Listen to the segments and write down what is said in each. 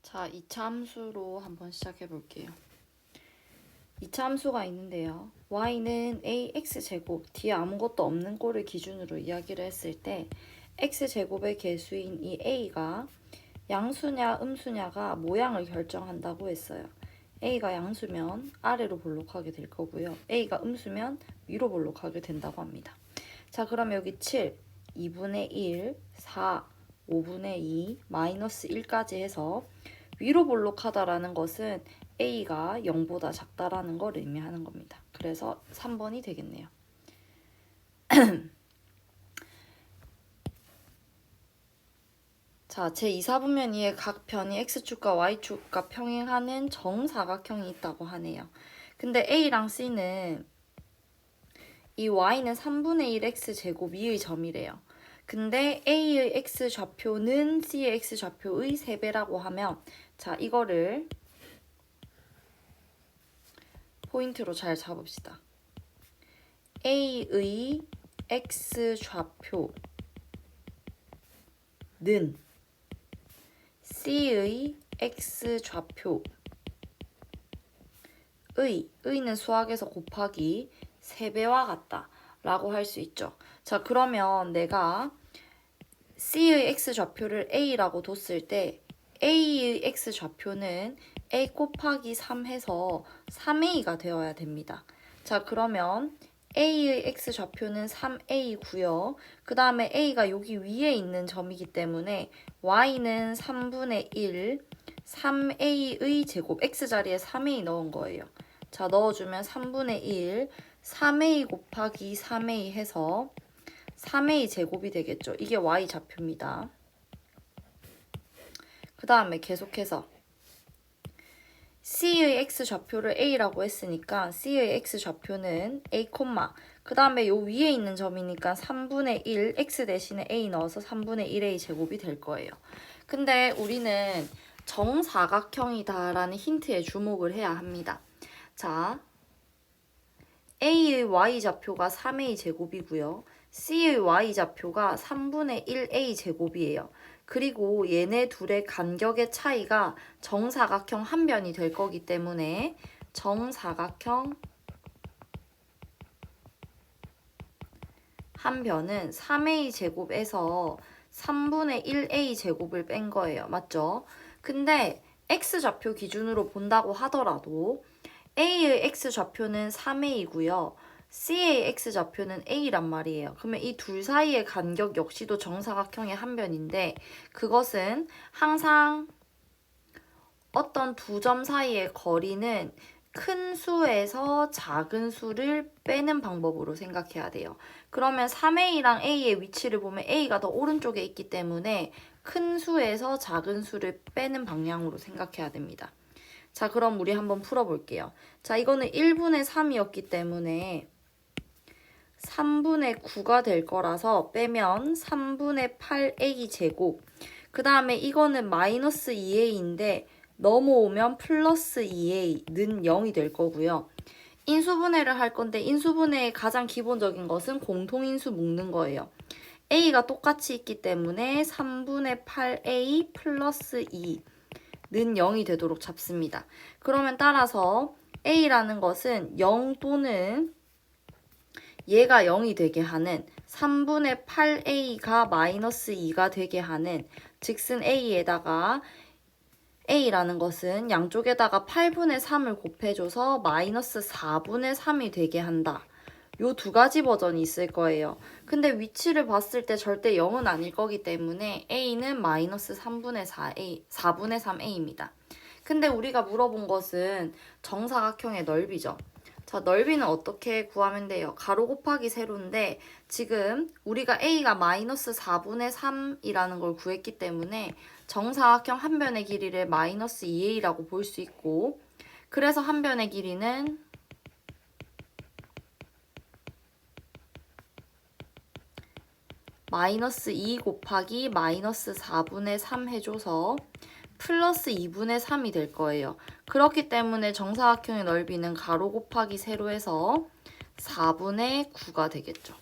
자, 2차 함수로 한번 시작해 볼게요. 2차 함수가 있는데요. y는 ax제곱, 뒤에 아무것도 없는 꼴을 기준으로 이야기를 했을 때 x제곱의 개수인 이 a가 양수냐 음수냐가 모양을 결정한다고 했어요. a가 양수면 아래로 볼록하게 될 거고요. a가 음수면 위로 볼록하게 된다고 합니다. 자, 그럼 여기 7, 2분의 1, 4, 5분의 2, 마이너스 1까지 해서 위로 볼록하다라는 것은 A가 0보다 작다라는 걸 의미하는 겁니다. 그래서 3번이 되겠네요. 자, 제2사분면 이에 각 변이 X축과 Y축과 평행하는 정사각형이 있다고 하네요. 근데 A랑 C는 이 Y는 3분의 1 X제곱 2의 점이래요. 근데 A의 X좌표는 C의 X좌표의 3배라고 하면 자, 이거를 포인트로 잘 잡읍시다. A의 X좌표는 C의 X좌표의 의는 수학에서 곱하기 3배와 같다 라고 할 수 있죠. 자, 그러면 내가 C의 X좌표를 A라고 뒀을 때 A의 X좌표는 A 곱하기 3 해서 3A가 되어야 됩니다. 자, 그러면 A의 X좌표는 3A고요. 그 다음에 A가 여기 위에 있는 점이기 때문에 Y는 3분의 1, 3A의 제곱, X자리에 3A 넣은 거예요. 자, 넣어주면 3분의 1, 3A 곱하기 3A 해서 3A 제곱이 되겠죠. 이게 Y좌표입니다. 그 다음에 계속해서 C의 X좌표를 A라고 했으니까 C의 X좌표는 A, 그 다음에 요 위에 있는 점이니까 3분의 1, X 대신에 A 넣어서 3분의 1A 제곱이 될 거예요. 근데 우리는 정사각형이다라는 힌트에 주목을 해야 합니다. 자, A의 Y좌표가 3A 제곱이고요. C의 Y좌표가 3분의 1A 제곱이에요. 그리고 얘네 둘의 간격의 차이가 정사각형 한 변이 될 거기 때문에 정사각형 한 변은 3A 제곱에서 3분의 1A 제곱을 뺀 거예요. 맞죠? 근데 X좌표 기준으로 본다고 하더라도 A의 X좌표는 3A고요. C의 X좌표는 A란 말이에요. 그러면 이 둘 사이의 간격 역시도 정사각형의 한 변인데 그것은 항상 어떤 두 점 사이의 거리는 큰 수에서 작은 수를 빼는 방법으로 생각해야 돼요. 그러면 3A랑 A의 위치를 보면 A가 더 오른쪽에 있기 때문에 큰 수에서 작은 수를 빼는 방향으로 생각해야 됩니다. 자, 그럼 우리 한번 풀어볼게요. 자, 이거는 1분의 3이었기 때문에 3분의 9가 될 거라서 빼면 3분의 8A 제곱. 그 다음에 이거는 마이너스 2A인데 넘어오면 플러스 2A는 0이 될 거고요. 인수분해를 할 건데 인수분해의 가장 기본적인 것은 공통인수 묶는 거예요. A가 똑같이 있기 때문에 3분의 8A 플러스 2는 0이 되도록 잡습니다. 그러면 따라서 A라는 것은 0 또는 얘가 0이 되게 하는 3분의 8A가 마이너스 2가 되게 하는 즉슨 A에다가 A라는 것은 양쪽에다가 8분의 3을 곱해줘서 마이너스 4분의 3이 되게 한다. 요 두 가지 버전이 있을 거예요. 근데 위치를 봤을 때 절대 0은 아닐 거기 때문에 A는 마이너스 3분의 4분의 3A입니다. 근데 우리가 물어본 것은 정사각형의 넓이죠. 자, 넓이는 어떻게 구하면 돼요? 가로 곱하기 세로인데 지금 우리가 A가 마이너스 4분의 3이라는 걸 구했기 때문에 정사각형 한 변의 길이를 마이너스 2A라고 볼 수 있고 그래서 한 변의 길이는 마이너스 2 곱하기 마이너스 4분의 3 해줘서 플러스 2분의 3이 될 거예요. 그렇기 때문에 정사각형의 넓이는 가로 곱하기 세로에서 4분의 9가 되겠죠.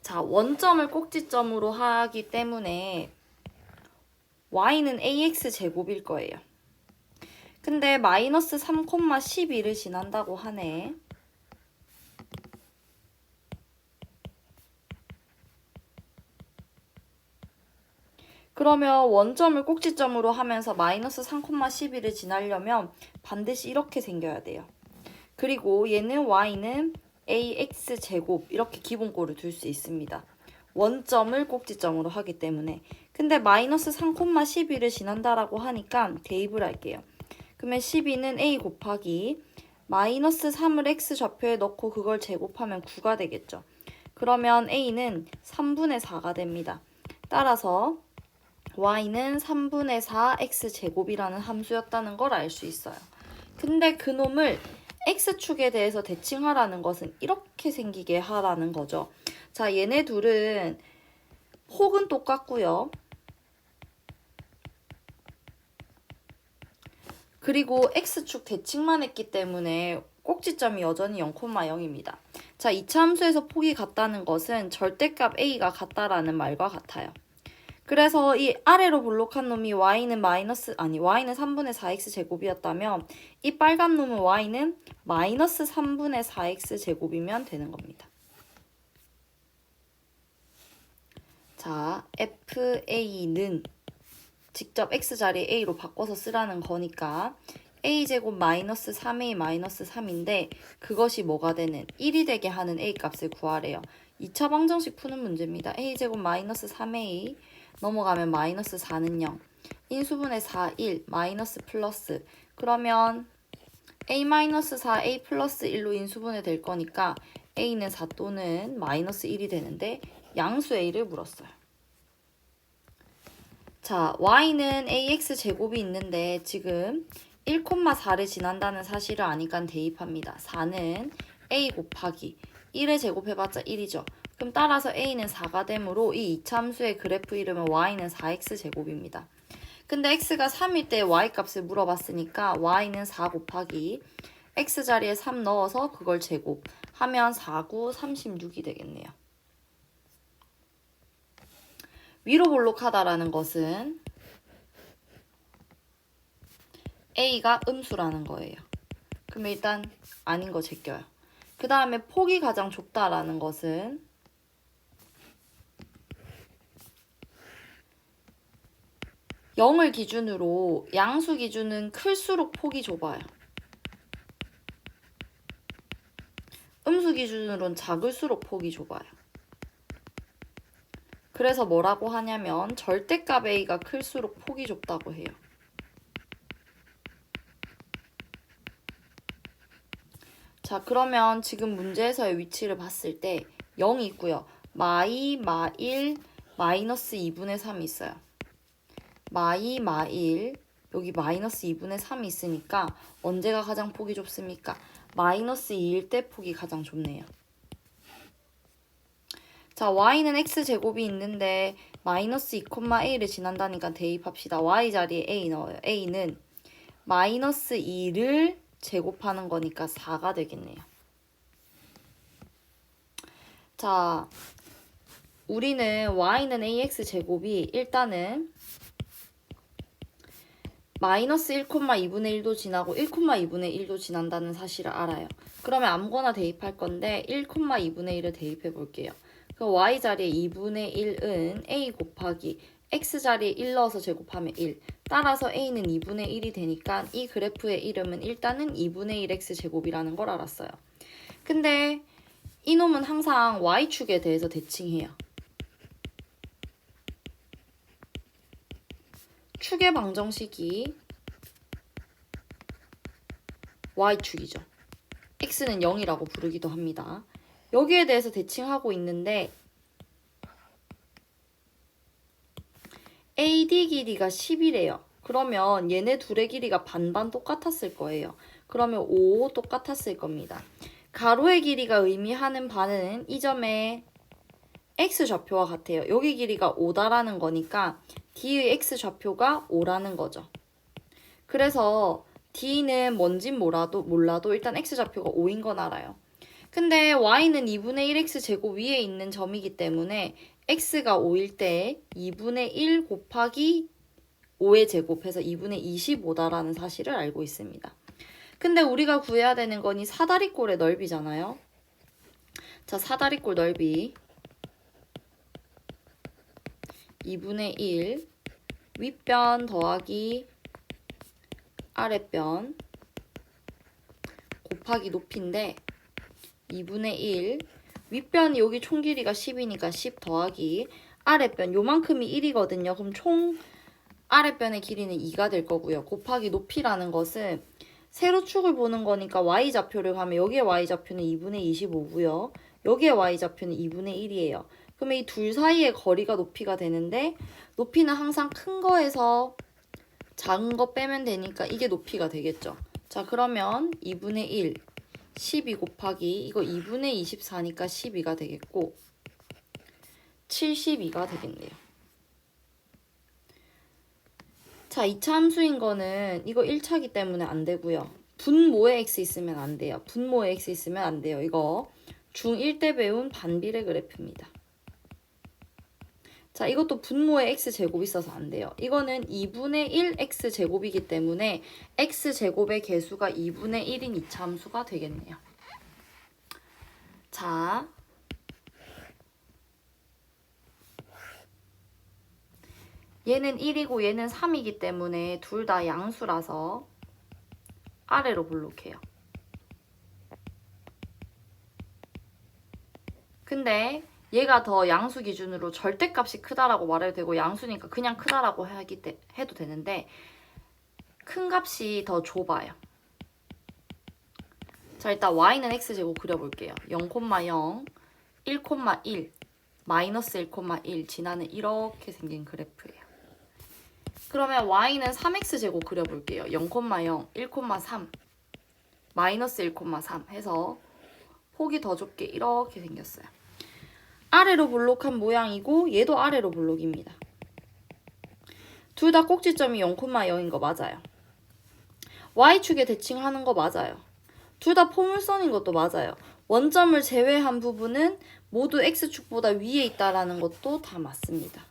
자, 원점을 꼭지점으로 하기 때문에 y는 ax제곱일 거예요. 근데 마이너스 3,12를 지난다고 하네. 그러면 원점을 꼭지점으로 하면서 마이너스 3,12를 지나려면 반드시 이렇게 생겨야 돼요. 그리고 얘는 y는 ax제곱 이렇게 기본꼴을 둘 수 있습니다. 원점을 꼭지점으로 하기 때문에. 근데 마이너스 3,12를 지난다라고 하니까 대입을 할게요. 그러면 12는 a 곱하기 마이너스 3을 x좌표에 넣고 그걸 제곱하면 9가 되겠죠. 그러면 a는 3분의 4가 됩니다. 따라서 y는 3분의 4 x제곱이라는 함수였다는 걸 알 수 있어요. 근데 그놈을 x축에 대해서 대칭하라는 것은 이렇게 생기게 하라는 거죠. 자, 얘네 둘은 폭은 똑같고요. 그리고 x축 대칭만 했기 때문에 꼭지점이 여전히 0,0입니다. 자, 이차 함수에서 폭이 같다는 것은 절대값 a가 같다라는 말과 같아요. 그래서 이 아래로 볼록한 놈이 y는 3분의 4x 제곱이었다면 이 빨간 놈은 y는 마이너스 3분의 4x 제곱이면 되는 겁니다. 자, fa는 직접 x자리에 a로 바꿔서 쓰라는 거니까 a제곱 마이너스 3a 마이너스 3인데 그것이 뭐가 되는 1이 되게 하는 a 값을 구하래요. 2차 방정식 푸는 문제입니다. a제곱 마이너스 3a 넘어가면 마이너스 4는 0. 인수분해 4, 1, 마이너스 플러스. 그러면 a-4, a 플러스 1로 인수분해 될 거니까 a는 4 또는 마이너스 1이 되는데 양수 a를 물었어요. 자, y는 ax 제곱이 있는데 지금 1,4를 지난다는 사실을 아니까 대입합니다. 4는 a 곱하기 1을 제곱해봤자 1이죠. 그럼 따라서 a는 4가 되므로 이 이차함수의 그래프 이름은 y는 4x 제곱입니다. 근데 x가 3일 때 y 값을 물어봤으니까 y는 4 곱하기 x자리에 3 넣어서 그걸 제곱하면 4, 9, 36이 되겠네요. 위로 볼록하다라는 것은 a가 음수라는 거예요. 그럼 일단 아닌 거 제껴요. 그 다음에 폭이 가장 좁다라는 것은 0을 기준으로 양수 기준은 클수록 폭이 좁아요. 음수 기준으로는 작을수록 폭이 좁아요. 그래서 뭐라고 하냐면 절대값 a가 클수록 폭이 좁다고 해요. 자, 그러면 지금 문제에서의 위치를 봤을 때 0이 있고요. 마2, 마1, 마이너스 2분의 3이 있어요. 마2, 마1, 여기 마이너스 2분의 3이 있으니까 언제가 가장 폭이 좁습니까? 마이너스 2일 때 폭이 가장 좁네요. 자, y는 x제곱이 있는데 마이너스 2,a를 지난다니까 대입합시다. y 자리에 a 넣어요. a는 마이너스 2를 제곱하는 거니까 4가 되겠네요. 자, 우리는 y는 ax제곱이 일단은 마이너스 1,2분의 1도 지나고 1,2분의 1도 지난다는 사실을 알아요. 그러면 아무거나 대입할 건데 1,2분의 1을 대입해 볼게요. 그럼 y자리에 2분의 1은 a 곱하기 x자리에 1 넣어서 제곱하면 1. 따라서 a는 2분의 1이 되니까 이 그래프의 이름은 일단은 2분의 1x 제곱이라는 걸 알았어요. 근데 이놈은 항상 y축에 대해서 대칭해요. 축의 방정식이 y축이죠. x는 0이라고 부르기도 합니다. 여기에 대해서 대칭하고 있는데 AD 길이가 10이래요. 그러면 얘네 둘의 길이가 반반 똑같았을 거예요. 그러면 5 똑같았을 겁니다. 가로의 길이가 의미하는 바는 이 점의 x좌표와 같아요. 여기 길이가 5다라는 거니까 D의 x좌표가 5라는 거죠. 그래서 D는 뭔진 몰라도 일단 x좌표가 5인 건 알아요. 근데 y는 2분의 1x 제곱 위에 있는 점이기 때문에 x가 5일 때 2분의 1 곱하기 5의 제곱해서 2분의 25다라는 사실을 알고 있습니다. 근데 우리가 구해야 되는 건 이 사다리꼴의 넓이잖아요. 자, 사다리꼴 넓이 2분의 1 윗변 더하기 아랫변 곱하기 높이인데 2분의 1 윗변이 여기 총 길이가 10이니까 10 더하기 아랫변 요만큼이 1이거든요. 그럼 총 아랫변의 길이는 2가 될 거고요. 곱하기 높이라는 것은 세로축을 보는 거니까 y좌표를 가면 여기에 y좌표는 2분의 25고요. 여기에 y좌표는 2분의 1이에요. 그러면 이 둘 사이의 거리가 높이가 되는데 높이는 항상 큰 거에서 작은 거 빼면 되니까 이게 높이가 되겠죠. 자, 그러면 2분의 1 12 곱하기 이거 2분의 24니까 12가 되겠고 72가 되겠네요. 자, 2차 함수인 거는 이거 1차기 때문에 안 되고요. 분모의 x 있으면 안 돼요. 분모의 x 있으면 안 돼요. 이거 중1 때 배운 반비례 그래프입니다. 자, 이것도 분모의 x제곱이 있어서 안 돼요. 이거는 2분의 1 x제곱이기 때문에 x제곱의 개수가 2분의 1인 2차 함수가 되겠네요. 자, 얘는 1이고 얘는 3이기 때문에 둘 다 양수라서 아래로 볼록해요. 근데 얘가 더 양수 기준으로 절대값이 크다라고 말해도 되고 양수니까 그냥 크다라고 해도 되는데 큰 값이 더 좁아요. 자, 일단 y는 x제곱 그려볼게요. 0,0, 1,1, 마이너스 1,1 진화는 이렇게 생긴 그래프예요. 그러면 y는 3x제곱 그려볼게요. 0,0, 1,3, 마이너스 1,3 해서 폭이 더 좁게 이렇게 생겼어요. 아래로 볼록한 모양이고 얘도 아래로 볼록입니다. 둘 다 꼭지점이 0,0인 거 맞아요. y축에 대칭하는 거 맞아요. 둘 다 포물선인 것도 맞아요. 원점을 제외한 부분은 모두 x축보다 위에 있다라는 것도 다 맞습니다.